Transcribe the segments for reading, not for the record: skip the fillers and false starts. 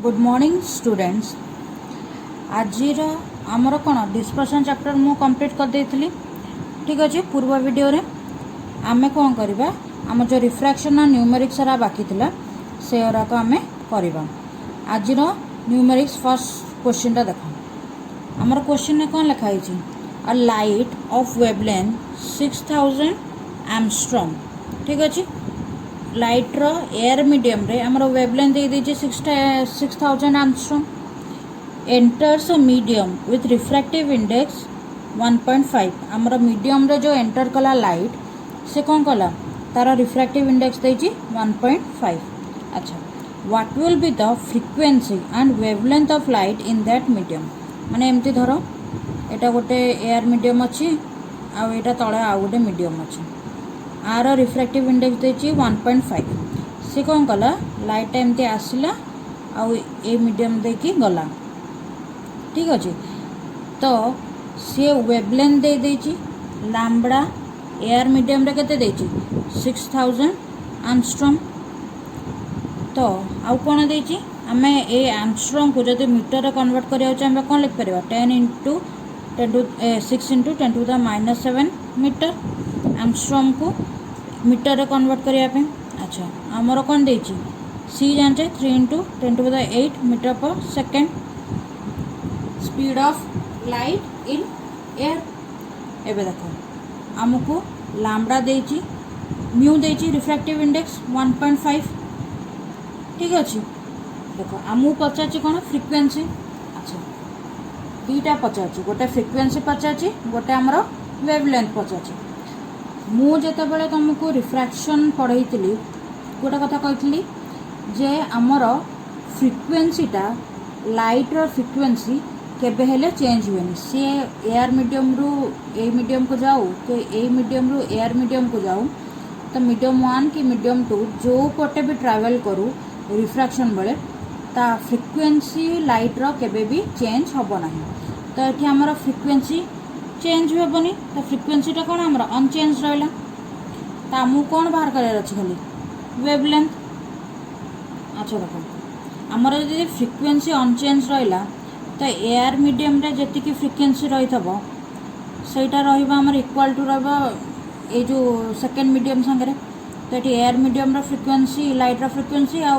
Good morning students. आज आमर कौन डिस्पर्सन चैप्टर मु कंप्लीट कर देइथिली। ठीक अच्छे। पूर्व वीडियो रे आमे कौन करबा आम जो रिफ्रैक्शन और न्यूमेरिक्स रा बाकी थिला से को आमे करबा। आज न्यूमेरिक्स फर्स्ट क्वेश्चन टा देखो। आमर क्वेश्चन में कौन लिखा है? अ लाइट ऑफ वेवलेंथ 6000 एंगस्ट्रॉम। ठीक अच्छे। लाइट रो एयर मीडियम रे हमरो वेवलेंथ दे दीजिए 6000 angstrom. Enters a medium with refractive index 1.5। हमरो मीडियम रे जो एंटर कला लाइट से कौन कला तार रिफ्रैक्टिव इंडेक्स देजी 1.5। अच्छा, what will be the frequency and wavelength of light in that medium. माने एमती धरो एटा गोटे एयर मीडियम अच्छी आ एटा तळे आ गोटे मीडियम अच्छी। आर रिफ्रैक्टिव इंडेक्स देची 1.5। सी कौन कला लाइट एमती आसला आउ ए मीडियम देकी गला। ठीक अच्छे। तो सी वेवलेंथ दे देची लैम्बडा एयर मीडियम रे केते देची 6000 एंगस्ट्रॉम। तो आउ कोन देची आमे ए एंगस्ट्रॉम को जदि मीटर रे कन्वर्ट करिया छ हम कोन लिख परबा 10 * 6 * 10⁻⁷ मीटर। एंगस्ट्रॉम को मीटर रे कन्वर्ट करिया पे। अच्छा, हमरो कोन देची सी जानचे 3 * 10⁸ मीटर पर second. Speed of light in air एबे देखो हमको लैम्बडा देची म्यू देची रिफ्रैक्टिव इंडेक्स 1.5। ठीक अच्छे। देखो आमू पचाची कौन फ्रिक्वेंसी। अच्छा, दुईटा पचाची, गोटे फ्रिक्वेंसी पचाची, गोटे आमर वेवलेंथ पचाची। मु जेते बेले तुमको रिफ्रैक्शन पढ़ाई गोटे कथा कही जे आमर फ्रिक्वेंसीटा लाइट रो फ्रिक्वेंसी केबे हेले चेंज हुएनी। सी एयर मीडियम रु ए मीडियम को जाऊ तो ए मीडियम रु एयर मीडियम को जाऊ तो मीडियम 1 कि मीडियम 2 जो पटे भी ट्रैवल करू रिफ्रैक्शन बेले ता फ्रिक्वेंसी लाइट रो केबे भी चेंज होबो नाही। तो एठी हमर फ्रिक्वेंसी चेंज हेबनी। तो फ्रिक्वेंसी टा कौन हमर अनचेंज रहला। तो आमु कौन बाहर करार अछि खाली वेवलेंथ। अच्छा देखो हमर यदि फ्रिक्वेंसी अनचेंज रहला तो एयर मीडियम रे जति की फ्रिक्वेंसी रही थबो सेटा रहइबा हमर इक्वल टू रहबा ए जो सेकंड मीडियम संगे। तो एटी एयर मीडियम रो फ्रिक्वेंसी लाइट रो फ्रिक्वेंसी आ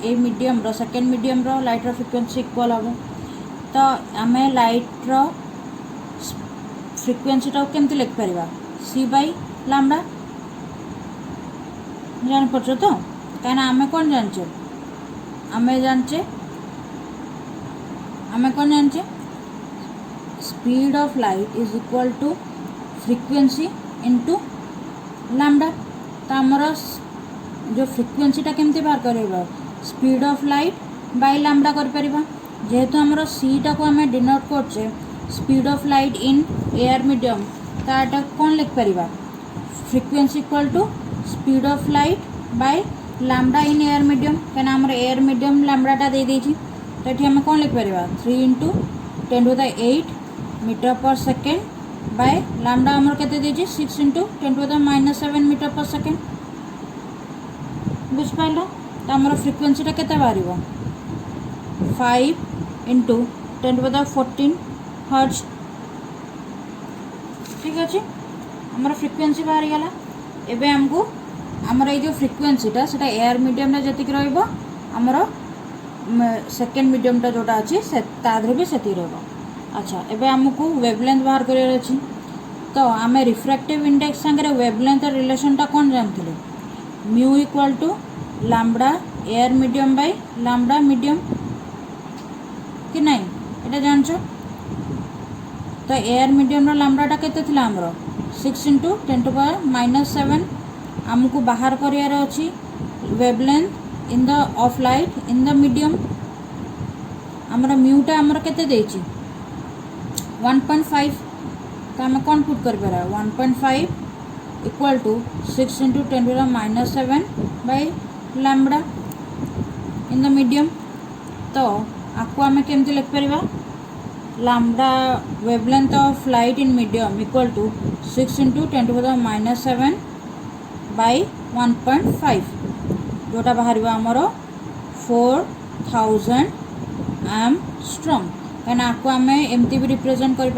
ए मीडियम रो सेकंड मीडियम रो लाइट रो फ्रिक्वेंसी इक्वल हबो। तो आमे लाइट रो फ्रिक्वेंसी टा केमती लिख परिबा सी बाय लैम्बडा। जान पछो तो काना आमे कोन जानचे आमे कोन जानचे speed of light is equal to frequency into lambda. तो हमर जो फ्रिक्वेंसी टा केमती बाहर करबा speed of light by lambda कर परिबा। जेहेतु हमर सी टा को हमें डिनोट करछे speed of light in air medium ताटा कौन लिख परिबा frequency equal to speed of light by lambda in air medium. कहना हमर एयर मीडियम लैम्बडा टा दे देछि तो एठी हम कौन लिख परिबा 3 * 10⁸ मीटर पर सेकंड बाय लैम्बडा हमर केते देछि 6 * 10⁻⁷ मीटर पर सेकंड। बुझ पाइलो। तो हमर फ्रिक्वेंसी टा केते बारिबो 5 * 10⁻14 हर्ट्ज। ठीक अच्छे। हमर फ्रिक्वेंसी बाहरी गला। एबे हमको हमर ए जो फ्रिक्वेंसी टा सेटा एयर मीडियम रे जति रहइबो हमर सेकंड मीडियम टा जोटा अछि से तादरे भी सेति रहबो। अच्छा, एबे हमको वेवलेंथ बाहर करियर अछि। तो आमे रिफ्रैक्टिव इंडेक्स संगे वेवलेंथ रिलेशन टा कोन जानथिले mu equal to lambda air medium by lambda medium कि नहीं एटा जानछो। तो एयर मीडियम रो लैम्बडा टा केते थिला हमरो 6 * 10⁻⁷। हमको बाहर करियर अछि wavelength in the of light in the medium. हमर म्यू टा हमर केते देछि 1.5। तो हम कौन पुट कर पारा 1.5 equal to 6 * 10⁻⁷ by lambda in the medium. तो आपको आमे केमती लिख परिबा lambda wavelength of light in medium equal to 6 * 10⁻⁷ by 1.5 जोटा बाहर हमर 4 6000 एम्स्ट्रॉम कहीं आपको आम एमती भी रिप्रेजेंट कर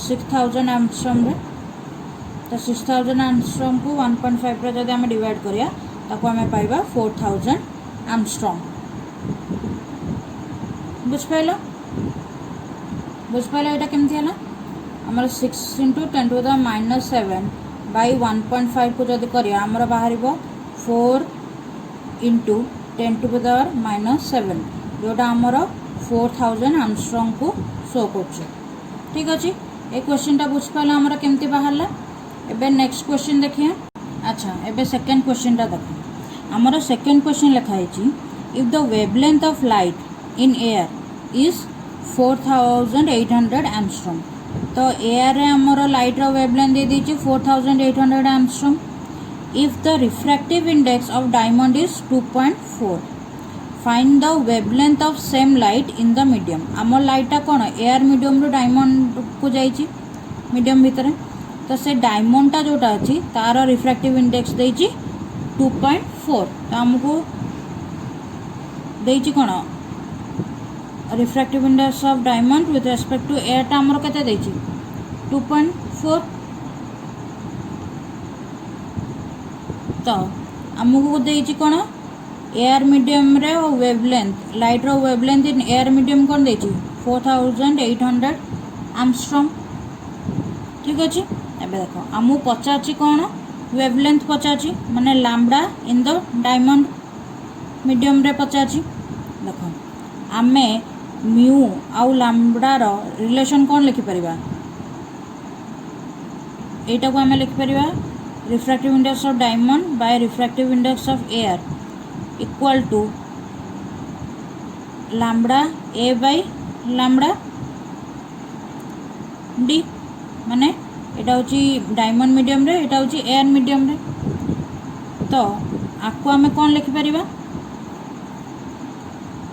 6000 एम्स्ट्रॉम रे तो 6000 एम्स्ट्रॉम को 1.5 रे जब आम डिवाइड करिया ताको आम पाइबा 4000 एम्स्ट्रॉम बुझपाइल यहाँ केमती है आमर 6 × 10⁻⁻7 बाई 1.5 को जब करिया आमर बाहर 4 × 10⁻⁻7 जोटा आमर 4000 एम्स्ट्रॉम को शो कर ठीक अच्छे ये क्वेश्चन टा बुझपाल आमर केमती बाहर एबे नेक्स्ट क्वेश्चन देखिए अच्छा एबे सेकेंड क्वेश्चन टा देख आमर सेकेंड क्वेश्चन लिखाई if the wavelength of light in air is 4800 angstrom तो एयर रे आमर लाइट रो वेवलेंथ दे दीची 4800 angstrom if the refractive index of diamond is 2.4 find the wavelength of same light in the medium आमर लाइटा कौन एयर मीडियम रू डायमंड को जाइए मीडियम भितर तो से डायमंडटा जोटा अच्छी तार रिफ्रैक्टिव इंडेक्स देइची 2.4 तो आमको देइची कौन refractive index of diamond with respect to air टा आमर केते देइची 2.4 तो आमको देइची कौन एयर मीडियम रे वेवलेंथ लाइट रो वेवलेंथ इन एयर मीडियम कौन देइची 4800 एम्स्ट्रॉम ठीक अच्छे एबे देखो आमु पचाची कौन वेवलेंथ पचाची माने lambda in the diamond medium रे पचाची देखो आमे म्यू आउ लैम्बडा रो रिलेशन कौन लिखि परिबा एटा को आमे लिखि परिबा refractive index of diamond by refractive index of air equal to lambda a by lambda d माने एटा होची डायमंड मीडियम रे एटा होची एयर मीडियम रे तो आपको आमे कौन लिखि परिबा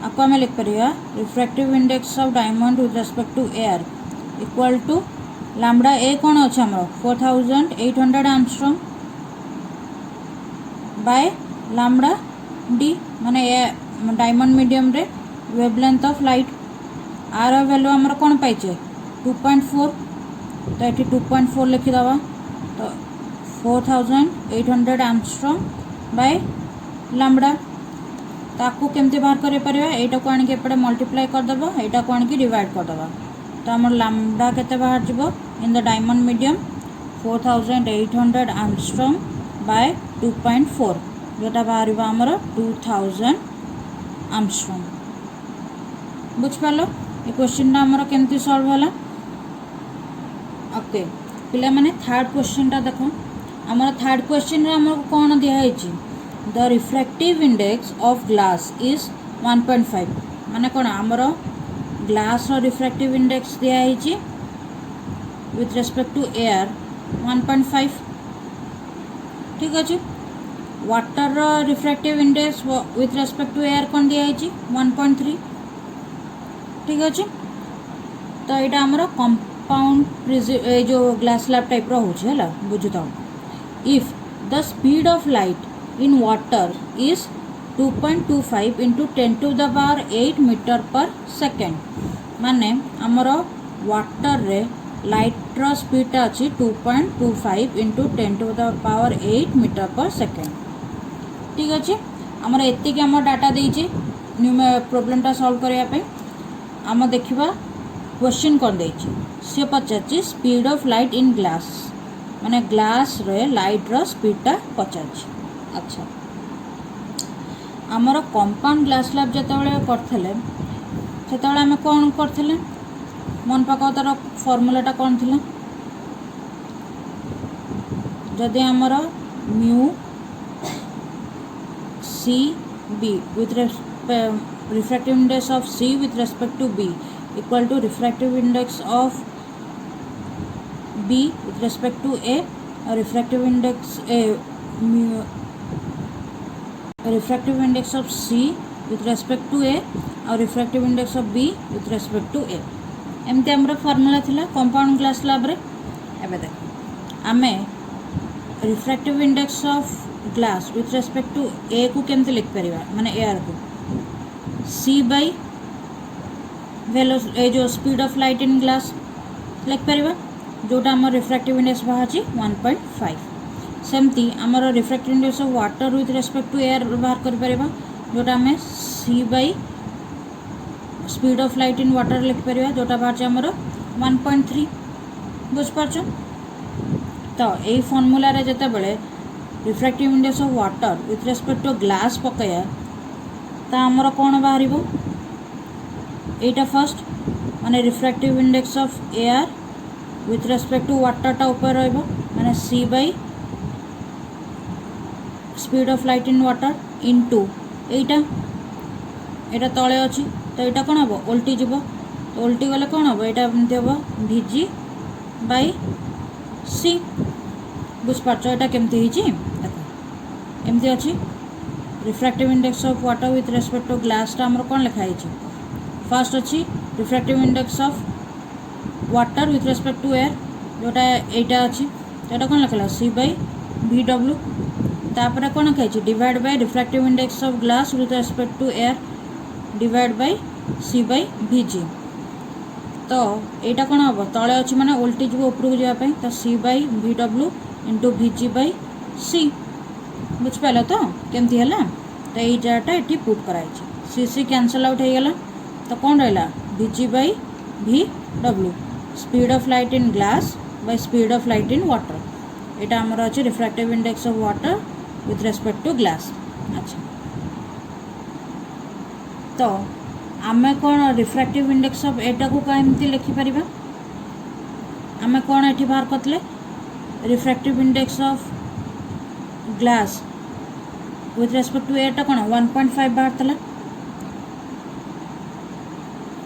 आपको आमे लिखि परिबा refractive index of diamond with respect to air equal to lambda a कौन अछि हमरो 4800 एम्स्ट्रॉम बाय लैम्बडा डी माने डायमंड मीडियम रे वेवलेंथ ऑफ लाइट आर वैल्यू हमरो कौन पाइचे 2.4 तो ये 2.4 लिखिदवा तो 4800 एम्स्ट्रॉम बाय लैम्बडा ताकू केमती बाहर करि परिबा एटा को आनी के एपडे मल्टीप्लाई कर देबो एटा को आनी के डिवाइड कर देबो तो हमर लैम्बडा केते बाहर जिवो in the diamond medium 4800 angstrom by 2.4 जोटा बाहर हमर 2000 एम्स्ट्रॉम बुझ पालो ये क्वेश्चन ना हमर केमती सॉल्व होला ओके पिला माने थर्ड क्वेश्चन टा देखो हमर थर्ड क्वेश्चन रे हमर कोन दिया हेची the refractive index of glass is 1.5 माने कोन हमर ग्लास रो रिफ्रैक्टिव इंडेक्स दिया हेची विथ रेस्पेक्ट टू एयर 1.5 ठीक अछि वाटर रो refractive index with respect to air कोन दिया हेची 1.3 ठीक अछि तो एटा हमर कंपाउंड जो ग्लास स्लैब टाइप रो होछ हला बुझता if the speed of light in water is 2.25 into 10⁸ metre per second माने हमर वाटर रे लाइट रो स्पीड अछि 2.25 into 10⁸ मीटर पर सेकेंड ठीक अछि हमर एति के हमर डाटा देइछि न्यू प्रॉब्लम टा सॉल्व करिया पे हम देखिबा क्वेश्चन कोन देइछि से पचाछि speed of light in glass माने ग्लास रे लाइट रो स्पीड टा पचाछि अच्छा आमर कंपाउंड ग्लास स्लैब जतबेले करथले सेतबेले हम कोन करथले मन पकाओ तार फॉर्मूलाटा कौन थिला जदि आमर mu c b with refractive index of c with respect to b equal to refractive index of b with respect to a और refractive index of c with respect to a और refractive index of b with respect to a एमती आमर formula थिला compound glass slab रे एबे देख आमे refractive index of glass with respect to a को केमते लिख परिबा माने एयर को सी बाई ए जो speed of light in glass लिख पारिबा जोटा आम रिफ्रैक्टिव इंडेक्स बाहर 1.5 सेमती आमर refractive index of water with respect to air बाहर कर परिबा जोटा आम c by speed of light in water लिख पारिबा जोटा बाहर आमर 1.3 बुझिपारछ। तो यही फॉर्मूला रे जते बेले refractive index of water with respect to glass पकाया ता आमर कौन बाहर एटा फर्स्ट माने refractive index of air with respect to water टा ऊपर रहिबो माने c by speed of light in water into एटा तले अछि तो एटा कौन हम उल्टी जीव तो उल्टी गले कौन हम एटा एमती हम भिजी बाई सी बुझिपारछ एटा केमती हिची देखो एमती अछि refractive index of water with respect to glass टा हमर कौन लिखा हिची फर्स्ट अच्छी refractive index of water with respect to air जोटा एटा अच्छी तो यहाँ कौन लिखा सी बाई वी डब्ल्यू तापर कौन लिखाई divide by refractive index of glass with respect to air divide by C by V G तो यहाँ कौन हम तले अच्छी माने उल्टी जीव उपरକୁ जावाई तो c by V W into v ji by c बुझिपाल तो केमती है तो यही जगहटा ये पुट कराई सी सी कैंसल आउट हो गला तो कौन रहा V ji by we W speed of light in glass by speed of light in water यहाँ आमर अच्छे refractive index of water with respect to glass. अच्छा तो आमे कौन रिफ्रैक्टिव इंडेक्स ऑफ एटा को कमी लिखिपर आमे कौन ये बाहर करते refractive index of glass with respect to एटा कौन 1.5 बाहर था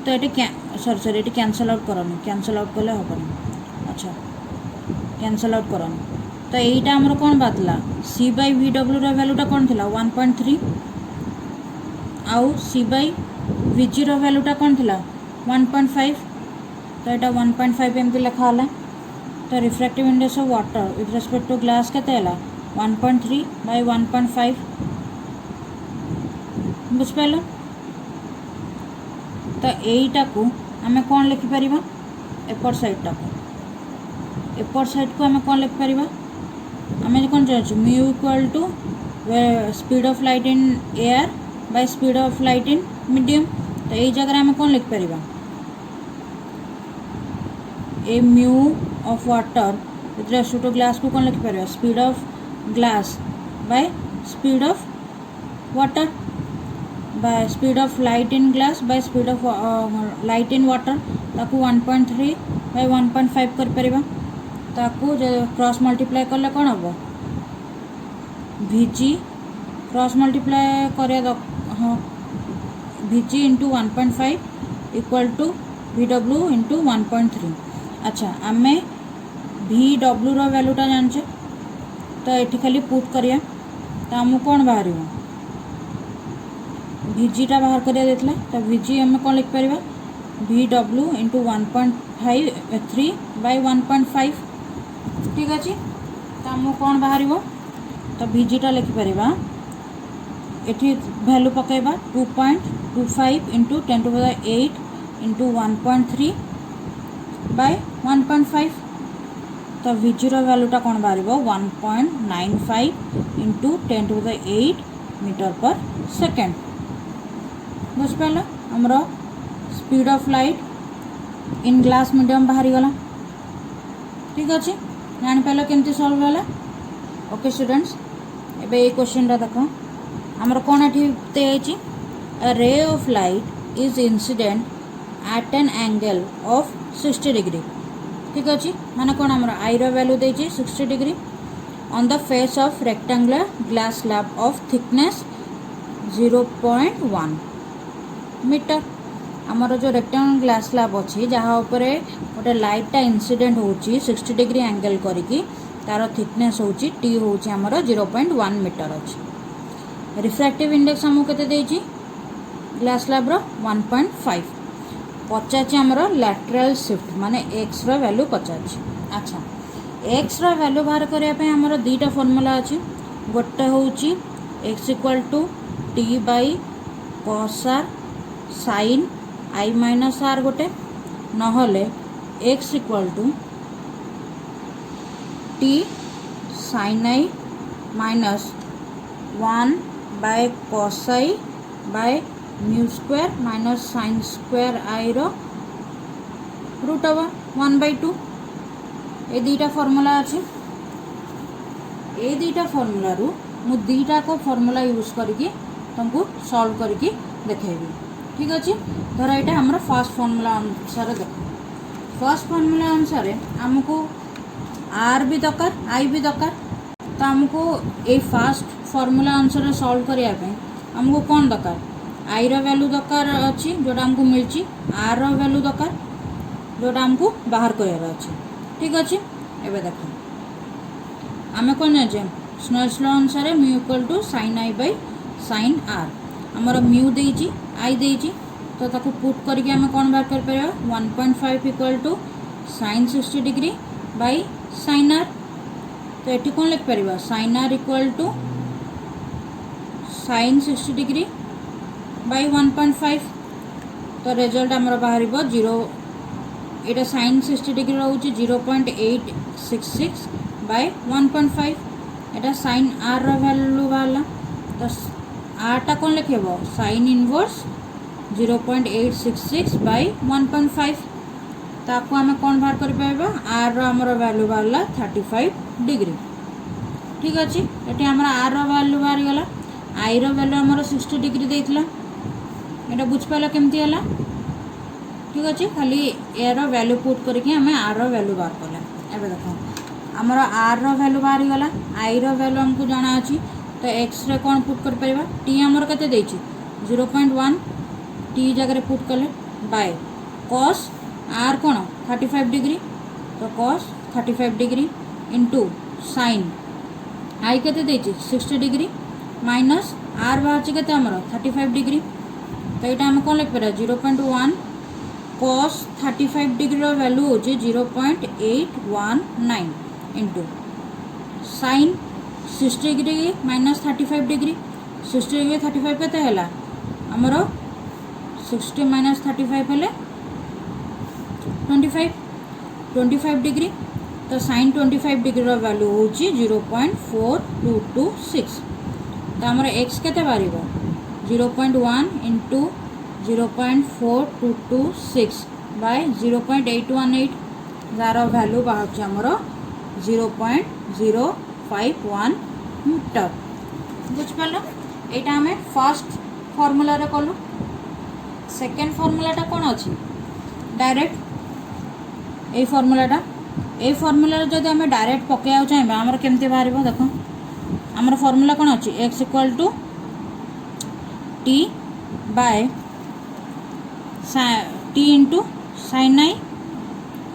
तो ये सॉरी ये कैंसल आउट करनी कैंसल आउट कले हेनी अच्छा कैंसल आउट करनी तो यहीटा आमर कौन बाहर सी बाई वी डब्ल्यू वैल्यूटा कौन थी 1.3 आउ सी बाई वी जी वैल्यूटा कौन थी 1.5 तो यहाँ 1.5 एमती लिखाला तो refractive index of water with respect to glass के 1.3 बाय 1.5 बुझिपाल तो यहीटा को आम कौन लिखिपर एपर साइडटा को एपर साइड को आम कौन लिखिपर आम कौन जानूँ mu equal to speed of light in air by speed of light in medium तो यही जगह आम कौन लिखिपर ए mu of water with respect to glass को कौन लिखिपर speed of glass by speed of water by speed of light in glass by speed of light in water ताकू 1.3 बाय 1.5 कर परिबा ताकू क्रॉस मल्टीप्लाई करले कौन हम भिजी क्रॉस मल्टीप्लाई कर हाँ भिजी into 1.5 equal to V W into 1.3 अच्छा आम वी डब्ल्यू वैल्यूटा जानचे तो ये खाली पुट करिया तो आमको कौन बाहर भिजीटा बाहर करिया देथिला तो भिजी आम कौन लिखिपर वी डब्ल्यू इंटू 1.3 बाय 1.5 ठीक अच्छे तो आमको कौन बाहर तो भिजीटा लिखिपर ये भैल्यू पकेबा 2.25 इंटू 10⁸ इंटू 1.3 बाय 1.5 तो भिजीर वैल्यूटा कौन बाहर 1.95 इंटू 10⁸ मीटर पर सेकेंड बुझिपाल आमर speed of light in glass medium बाहरी गला ठीक अच्छे जापार केमती सॉल्व है ओके स्टूडेंट्स एबे ये क्वेश्चन देख आमर कौन ये रे of light is incident at an angle of 60 degree ठीक अच्छे माने कौन आमर आई वैल्यू देछि 60 degree on the face of rectangular glass slab of thickness 0.1 metre आमर जो रेक्टेंगुलर ग्लास स्लैब अच्छी जहाँ उपरे गोटे लाइटा इंसिडेंट होची 60 डिग्री एंगल करिकी तार थिकनेस होची टी होची आमर 0.1 मीटर अच्छी रिफ्रैक्टिव इंडेक्स आमको केते देछि ग्लास स्लैब रो 1.5 पचाची आमर लैटरल शिफ्ट माने एक्स रो वैल्यू पचाची अच्छा एक्स रो वैल्यू बाहर करिया पे आमर दुईटा फॉर्मूला अच्छी गोटे होची x equal to t by cos r sine i minus r गोटे नहले x equal to t sine i minus 1 by cos I by mu square minus sine square आई रो रूट ओवर 1/2 ये दुईटा फॉर्मूला अच्छी ये दुईटा फॉर्मूला रू मु दुईटा को फॉर्मूला यूज करके तुमको सॉल्व करके देखेबी ठीक अच्छे। धर यहाँ आम फर्स्ट फॉर्मूला अनुसार देख फर्स्ट फॉर्मूला अनुसार आमको आर भी दरकार आई भी दरकार तो आमको ये फर्स्ट फॉर्मूला अनुसार सॉल्व करने आमको कौन दरकार आई रो वैल्यू दरकार अच्छी जोटा आमको मिली आर रो वैल्यू दरकार जोटा आमको बाहर करार अच्छे ठीक अच्छे। एवं देख आम कौन जाने स्नेल्स लॉ अनुसार mu equal to sine i by sine r आमर म्यू देची आई देची तो ताको पुट करके आम कौन बाहर कर पार 1.5 equal to sine 60 degree by sine r तो ये कौन लिख पार sine r equal to sine 60 degree by 1.5 तो रिजल्ट आमर बाहर 0 ये साइन 60 डिग्री रोचे 0.866 bye 1.5 Etah sign are value बाहर तो आरटा कौन लिखेब साइन इनवर्स 0.866 बाय 1.5 ताको आम कौन बाहर कर पाइबा आर आमर वैल्यू बाहर 35 डिग्री ठीक अच्छे। ये आमर आर वैल्यू बाहरी गला आई वैल्यू आमर 60 डिग्री देइथिला एटा बुझिपाला केमती हला ठीक अच्छे। खाली यार वैल्यू पुट करके आम आर वैल्यू बाहर कला एबे देखो आमर आर वैल्यू बाहरी गला आई वैल्यू हमको जाना अच्छी तो एक्स रे कौन पुट कर परिबा टी आमर केते देछि 0.1 टी जगह पुट कले बाय कॉस आर कौन 35 डिग्री तो कॉस 35 डिग्री इंटू साइन आई केते देछि 60 डिग्री माइनस आर बाहर केते आमर 35 डिग्री तो यहाँ आम कौन लिख पार 0.1 कॉस 35 डिग्री वैल्यू हो 0.819 into sine 60 degree minus 35 degree 60 degree 35 केते हैला आमर 60 माइनस 35 हेले 25 डिग्री तो साइन 25 डिग्री वैल्यू हो 0.4226 तो आमर एक्स केते बाहर 0.1 इंटू 0.4226 बाय 0.818 जार वैल्यू बाहर आमर 0.051 मीटर बुझिपाल यहाँ आम फर्स्ट फॉर्मूला रे कलु। सेकेंड फॉर्मूलाटा कौन अच्छी डायरेक्ट ये फॉर्मूला जब आम डायरेक्ट पकड़ा चाहिए आमर केमती बाहर देख आमर फॉर्मूला कौन अच्छी X equal to T by T into sine I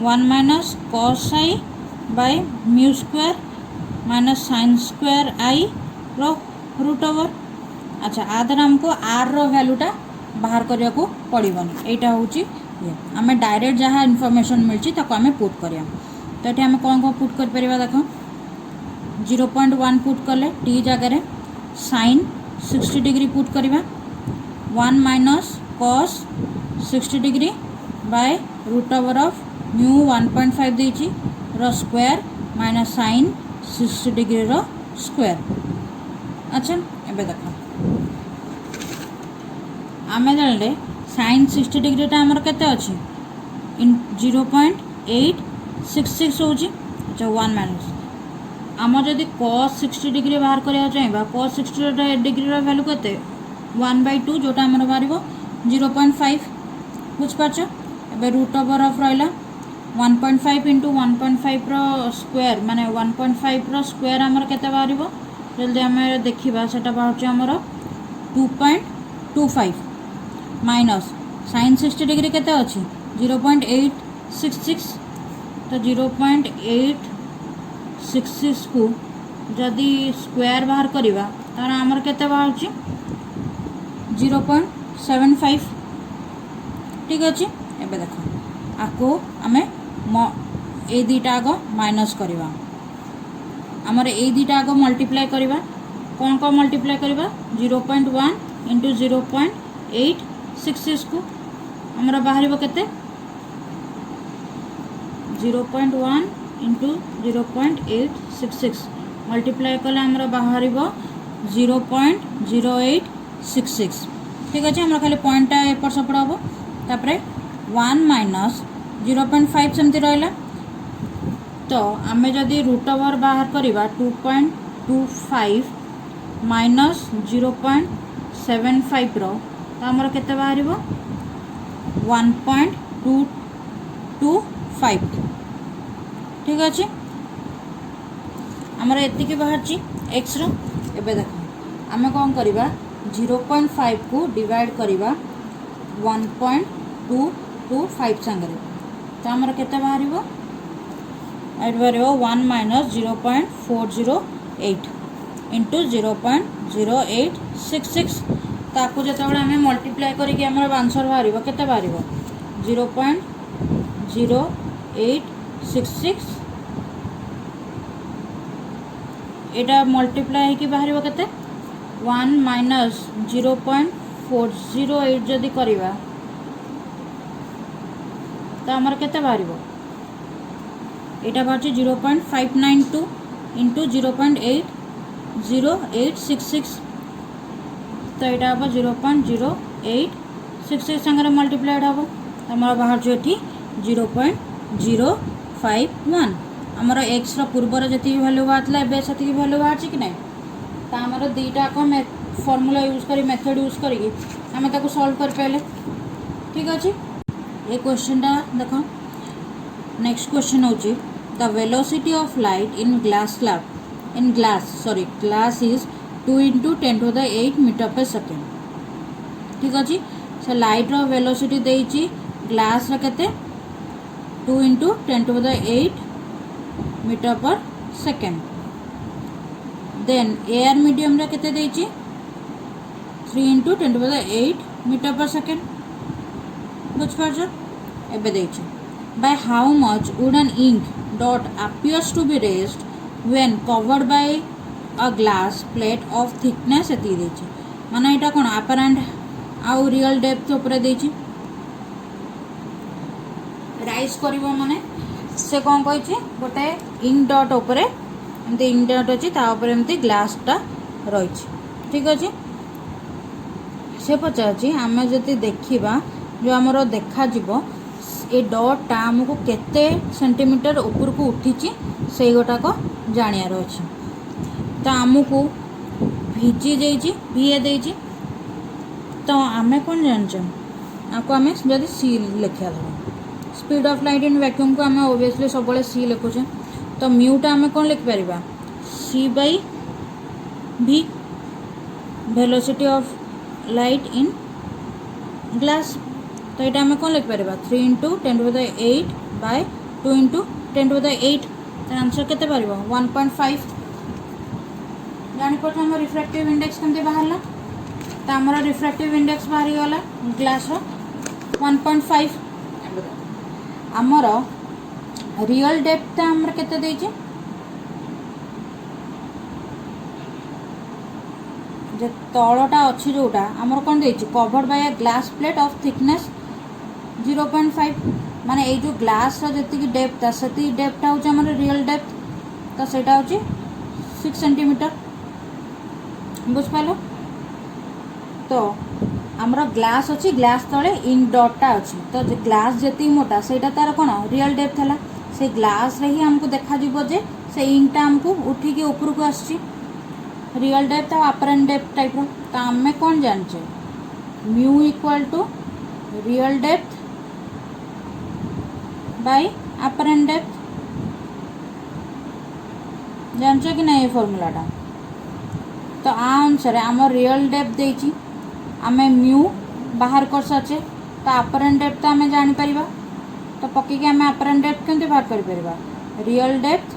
1 minus cos I by mu square minus sine square आई रो रूट ओवर अच्छा आधार हमको आर रो वैल्यूटा बाहर करने को पड़ोनी यहाँ हूँ आम डायरेक्ट जहाँ इनफॉरमेशन मिली आम पुट करिया तो ये आम कौन कौन पुट कर परिबा देख 0.1 पुट कले टी जगह साइन 60 डिग्री पुट करवा 1 minus cos 60 degree by root over of mu 1.5 देछि रो स्क्वायर माइनस साइन 60 डिग्री रो स्क्वायर अच्छा एबे देख आम जाने साइन 60 डिग्री आमर केते अच्छी 0.866 हो अच्छा 1 माइनस आम जदि कॉस 60 डिग्री बाहर करा चाहिए कॉस 60 डिग्री वैल्यू केते 1/2 जोटा आमर बाहर 0.5 बुझिपार एबे रूट ओवर ऑफ रहा 1.5 इंटू 1.5 रो स्क्वायर माने 1.5 रो स्क्वायर आमर केते बाहर जल्दी आम देखा से बाहर आमर 2.25 माइनस साइन 60 डिग्री केते अच्छी 0.866 तो 0.866 को जदि स्क्वायर बाहर करवा तार आमर केते बाहर 0.75 ठीक अच्छे। एबे देखो आपको आम ए दुईटा आग माइनस करवा आमर ए दुईटा आग मल्टीप्लाई करवा कौन कौन मल्टीप्लाई करवा 0.1 इंटू 0.8 66 को आमर बाहर केते 0.1 इंटू 0.866 मल्टीप्लाई कले आमर बाहर 0.0866 ठीक अच्छे आमर खाली पॉइंट एपट सेपट हम तापर 1 माइनस 0.5 सेमती रहा तो आम जदि रूट ओवर बाहर करवा 2.25 माइनस 0.75 रो तो आमर केते बाहर 1.225 ठीक अच्छे आमर एतिकी बाहर एक्स रो एबे देख आम कौन करवा 0.5 को डिवाइड करवा 1.225 सांगे तो आमर केते बाहर 1 माइनस 0.408 इंटू 0.0866 ताकू जो आम मल्टीप्लाई करके आंसर बाहर केते बाहर 0.0866 एटा मल्टीप्लाई होगी बाहर केते 1 माइनस 0.408 जदि करवा तो आमर केते बाहर एटा बाहर 0.592 इंटू 0.80866 तो यहाँ हम 0.0866 संगे मल्टीप्लाइड हम तो आम बाहर ये 0.051 आमर एक्स पूर्वर जी भैल्यू बाहर एवं से भैल्यू बाहर कि ना तो आमर दुईटा फर्मूला यूज कर मेथड यूज करके आम सॉल्व कर पाइले ठीक अच्छे ये क्वेश्चन देख नेक्स्ट क्वेश्चन हूँ the velocity of light in glass is 2 into 10⁸ metre per second ठीक अच्छे से लाइट रो वेलोसिटी देइची ग्लास केते 2 into 10⁸ metre per second then air medium रे केते देइची 3 इंटू 10⁸ मीटर पर सेकेंड बुझ पार्छ एबे देइची by how much would an ink dot appears to be raised when covered by a glass plate of thickness एति देइची माने एटा कोन apparent आउ real depth ऊपर देइची राइज करिवो माने से कोन कहिची गोटे इंक डॉट ऊपर एमती इंक डॉट अछि ता ऊपर एमती ग्लास टा रहिची ठीक अछि से पचाची आमे जति देखिबा जो हमरो देखा जिवो ए डॉटा आमको केते सेंटीमीटर ऊपर को उठी से गोटाक जानियार अच्छे तो आमको भिजी जाइए भीए देइछि तो आम कौन जानचे आपको आम जब सी लिखा था speed of light in vacuum को आम ओबियसली सब सी लिखुचे तो म्यूटा आम कौन लिखिपर सी बाई भी velocity of light in glass तो यहाँ आम कौन लिखिपर 3 इंटू 10⁸ बाय 2 इंटू 10⁸ तो आंसर केते बाहर 1.5 जापर आम रिफ्रैक्टिव इंडेक्स केमती बाहर तो आम रिफ्रैक्टिव इंडेक्स बाहरी गला ग्लास 1.5 आमर रियल डेप्थ आमर केते देइछि जे तलटा अच्छी जोटा आमर कौन देइछि covered by a glass plate of thickness 0.5 माने ये जो ग्लास जी डेप्थ से डेप्थ हूँ आम रियल डेप्थ तो सेटा हूँ 6 सेंटीमीटर बुझिपाल तो आमर ग्लास अच्छी ग्लास तले इंक डॉटा अच्छी तो ग्लास जी मोटा से तार कौन रियल डेप्थ है से ग्लास रे ही आमको देखा जे से इंकटा आमको उठिकी ऊपर को आसी रियल डेप्थ और अपरेंट डेप्थ टाइप तो आम कौन जानचे mu equal to real depth by apparent depth जानचे कि नहीं ये फॉर्मूलाटा तो अनुसार आम रियल डेप्थ देइछि आम म्यू बाहर कर साचे तो अपरेंट डेप्थ आम जापर तो पकईकि आम अपरेंट डेप्थ केमती बाहर कर रियल डेप्थ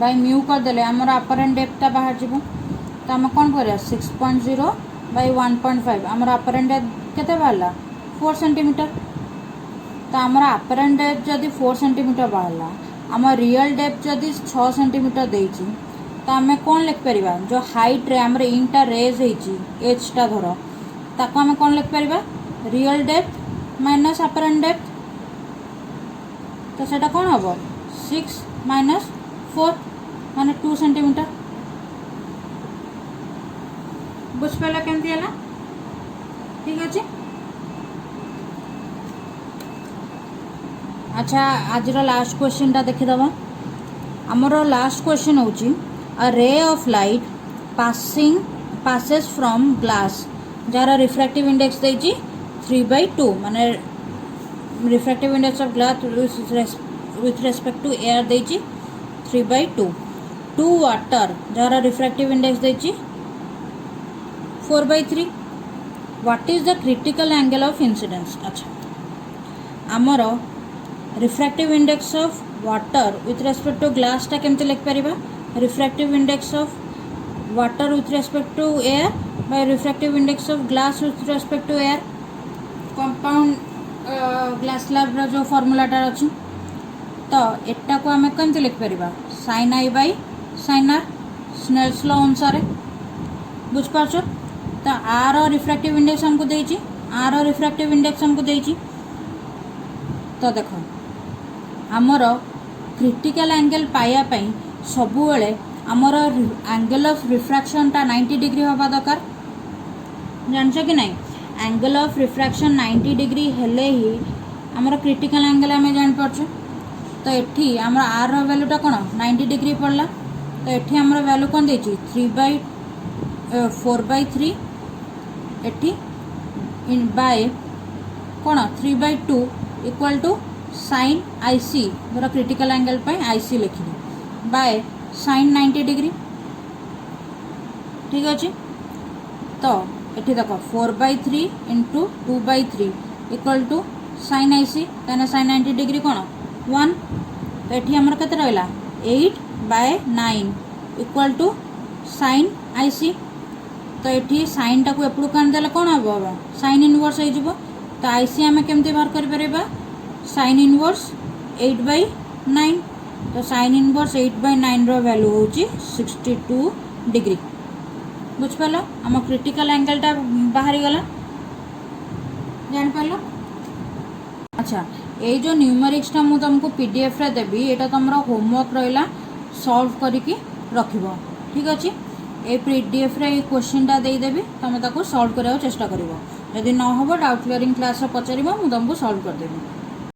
बाय म्यू करदे आमर अपरेंट डेप्थटा बाहर जीव तो आम कौन कर 6.0 बाय 1.5 आमर अपरेंट डेप्थ केते बाहरला 4 सेंटीमीटर तो आमर अपरेंट डेप्थ जदि 4 सेंटीमीटर बाहरला आम रियल डेप्थ जदि 6 सेंटीमीटर देइछि तो आम कौन लिखिपर जो हाइट रे आमर इंकटा रेज होइछि एचटा धर ताको आम कौन लिखिपर real depth minus apparent depth तो सेटा कौन हम 6 माइनस 4 माने 2 सेंटीमीटर बुझिपारा केमती है ठीक अच्छे। अच्छा आज लास्ट क्वेश्चन टा देखीदबा आमर लास्ट क्वेश्चन होची a ray of light passes from glass जार रिफ्रैक्टिव इंडेक्स देची 3/2 माने refractive index of glass with respect to air देची 3/2 टू वाटर जार रिफ्रैक्टिव इंडेक्स देची 4/3 what is the critical angle of incidence. अच्छा आमर refractive index of water with respect to glass टा केमती लिख परिबा refractive index of water with respect to air by refractive index of glass with respect to air compound glass slab रो जो फॉर्मूलाटा अछि तो एटा को आमे केमती लिख परिबा sin i by sin r Snell's law अनुसार बुझ पाछो तो r रिफ्रैक्टिव इंडेक्स हमको देछि r रिफ्रैक्टिव इंडेक्स हमको देछि तो देखो आमर क्रिटिकल एंगल पाया पई सबु बेले आमर एंगल ऑफ रिफ्रैक्शन टा 90 डिग्री हवा दरकार जानछ कि नहीं एंगल ऑफ रिफ्रैक्शन 90 डिग्री हेले ही आमर क्रिटिकल एंगल आमे जान परछ तो एठी आमर r रो वैल्यू टा कोन 90 डिग्री पड़ला तो एठी आमर वैल्यू कोन देछि 4/3 एठी इन बाय कोन 3/2 इक्वल टू sin IC धर क्रिटिकल एंगल पे IC लिखिली बाय sin 90 डिग्री ठीक अच्छे। तो ये देख 4/3 into 2/3 equal to sin IC कहीं sin 90 डिग्री कौन 1 तो ये आमर के रहा 8/9 इक्वल टू sin IC तो ये sin टाक एपड़ू काणीदे कौन हम sin इनवर्स हो तो IC आम केमती बाहर कर sin इनवर्स 8/9 तो sin इनवर्स 8/9 रो वैल्यू होची 62 डिग्री बुझिपाल आम क्रिटिकल एंगल टा बाहरी गला जान पाल। अच्छा ये जो न्यूमेरिक्स टा मु तुमको पीडीएफ रे देबी एटा तुमरा होमवर्क रहिला सॉल्व करिकी रखिबो ठीक अछि। ए पीडीएफ रे क्वेश्चन टा दे देबी तुम ताको सॉल्व करबा चेष्टा करिवो यदि न होबो डाउट क्लियरिंग क्लास रे पचारिबो मु तुमको सॉल्व कर देबी।